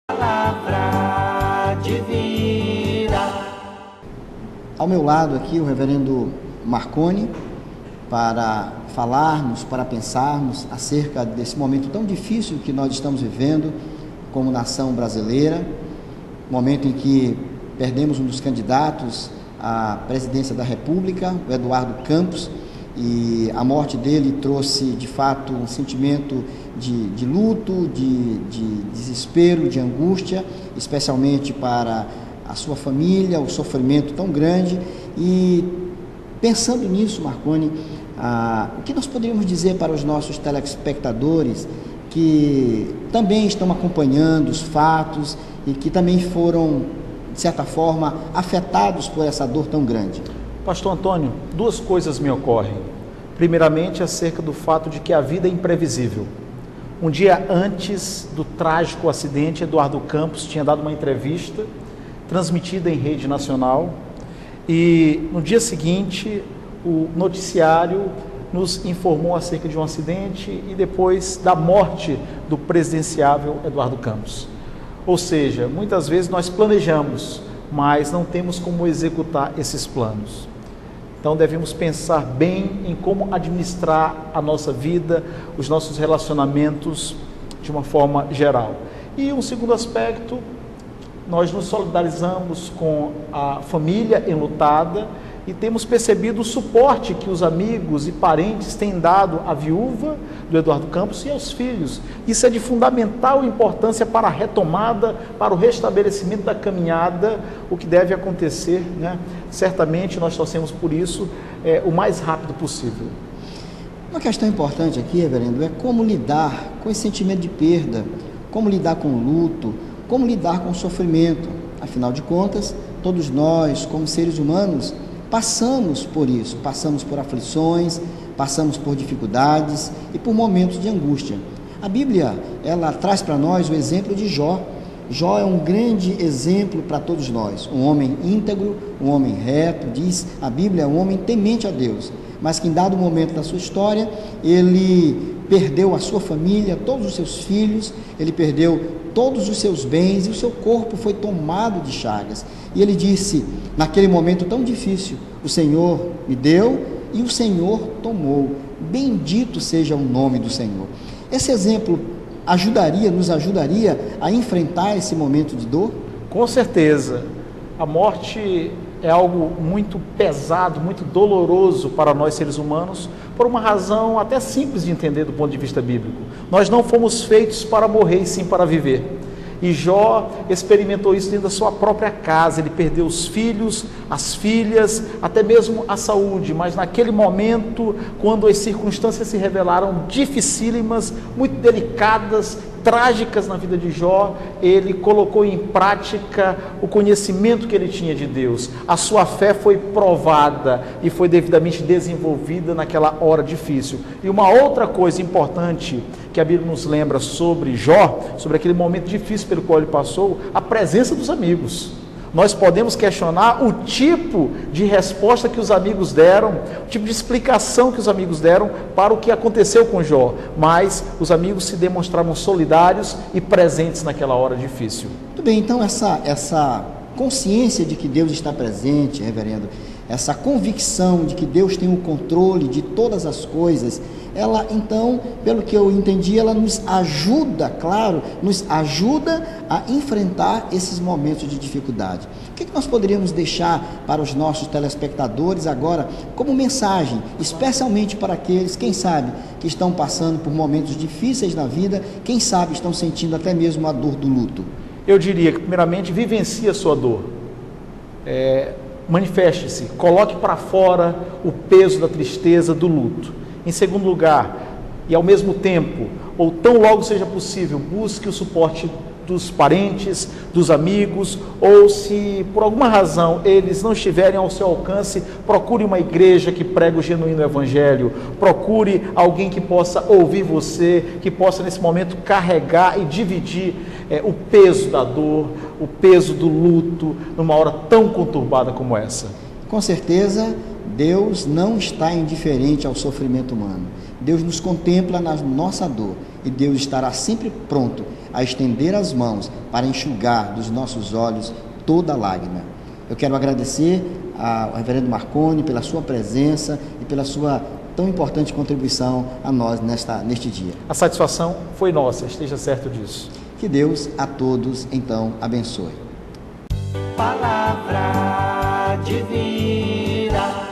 Palavra de vida. Ao meu lado aqui o reverendo Marconi, para falarmos, para pensarmos acerca desse momento tão difícil que nós estamos vivendo como nação brasileira, momento em que perdemos um dos candidatos à presidência da República, o Eduardo Campos, e a morte dele trouxe de fato um sentimento de luto, de desespero, de angústia, especialmente para a sua família, o sofrimento tão grande. E pensando nisso, Marconi, o que nós poderíamos dizer para os nossos telespectadores que também estão acompanhando os fatos e que também foram, de certa forma, afetados por essa dor tão grande? Pastor Antônio, duas coisas me ocorrem. Primeiramente, acerca do fato de que a vida é imprevisível. Um dia antes do trágico acidente, Eduardo Campos tinha dado uma entrevista transmitida em rede nacional e no dia seguinte o noticiário nos informou acerca de um acidente e depois da morte do presidenciável Eduardo Campos. Ou seja, muitas vezes nós planejamos, mas não temos como executar esses planos. Então devemos pensar bem em como administrar a nossa vida, os nossos relacionamentos de uma forma geral. E um segundo aspecto, nós nos solidarizamos com a família enlutada e temos percebido o suporte que os amigos e parentes têm dado à viúva do Eduardo Campos e aos filhos. Isso é de fundamental importância para a retomada, para o restabelecimento da caminhada, o que deve acontecer, né? Certamente nós torcemos por isso o mais rápido possível. Uma questão importante aqui, reverendo, é como lidar com esse sentimento de perda, como lidar com o luto, como lidar com o sofrimento. Afinal de contas, todos nós, como seres humanos, passamos por isso, passamos por aflições, passamos por dificuldades e por momentos de angústia. A Bíblia, ela traz para nós o exemplo de Jó. Jó é um grande exemplo para todos nós, um homem íntegro, um homem reto, diz a Bíblia, um homem temente a Deus, mas que em dado momento da sua história, ele perdeu a sua família, todos os seus filhos, ele perdeu todos os seus bens e o seu corpo foi tomado de chagas. E ele disse, naquele momento tão difícil, o Senhor me deu e o Senhor tomou. Bendito seja o nome do Senhor. Esse exemplo nos ajudaria a enfrentar esse momento de dor? Com certeza. A morte é algo muito pesado, muito doloroso para nós seres humanos, por uma razão até simples de entender do ponto de vista bíblico. Nós não fomos feitos para morrer, e sim para viver. E Jó experimentou isso dentro da sua própria casa. Ele perdeu os filhos, as filhas, até mesmo a saúde, mas naquele momento, quando as circunstâncias se revelaram dificílimas, muito delicadas, trágicas na vida de Jó, ele colocou em prática o conhecimento que ele tinha de Deus. A sua fé foi provada e foi devidamente desenvolvida naquela hora difícil. E uma outra coisa importante que a Bíblia nos lembra sobre Jó, sobre aquele momento difícil pelo qual ele passou, a presença dos amigos. Nós podemos questionar o tipo de resposta que os amigos deram, o tipo de explicação que os amigos deram para o que aconteceu com Jó, mas os amigos se demonstraram solidários e presentes naquela hora difícil. Muito bem, então essa consciência de que Deus está presente, reverendo, essa convicção de que Deus tem o controle de todas as coisas, ela então, pelo que eu entendi, ela nos ajuda, claro, nos ajuda a enfrentar esses momentos de dificuldade. O que nós poderíamos deixar para os nossos telespectadores agora como mensagem, especialmente para aqueles, quem sabe, que estão passando por momentos difíceis na vida, quem sabe estão sentindo até mesmo a dor do luto? Eu diria que, primeiramente, vivencie a sua dor. Manifeste-se, coloque para fora o peso da tristeza, do luto. Em segundo lugar, e ao mesmo tempo, ou tão logo seja possível, busque o suporte dos parentes, dos amigos, ou se por alguma razão eles não estiverem ao seu alcance, procure uma igreja que prega o genuíno evangelho, procure alguém que possa ouvir você, que possa nesse momento carregar e dividir o peso da dor, o peso do luto, numa hora tão conturbada como essa. Com certeza, Deus não está indiferente ao sofrimento humano. Deus nos contempla na nossa dor e Deus estará sempre pronto a estender as mãos para enxugar dos nossos olhos toda lágrima. Eu quero agradecer ao reverendo Marconi pela sua presença e pela sua tão importante contribuição a nós neste dia. A satisfação foi nossa, esteja certo disso. Que Deus a todos, então, abençoe. Palavra de vida.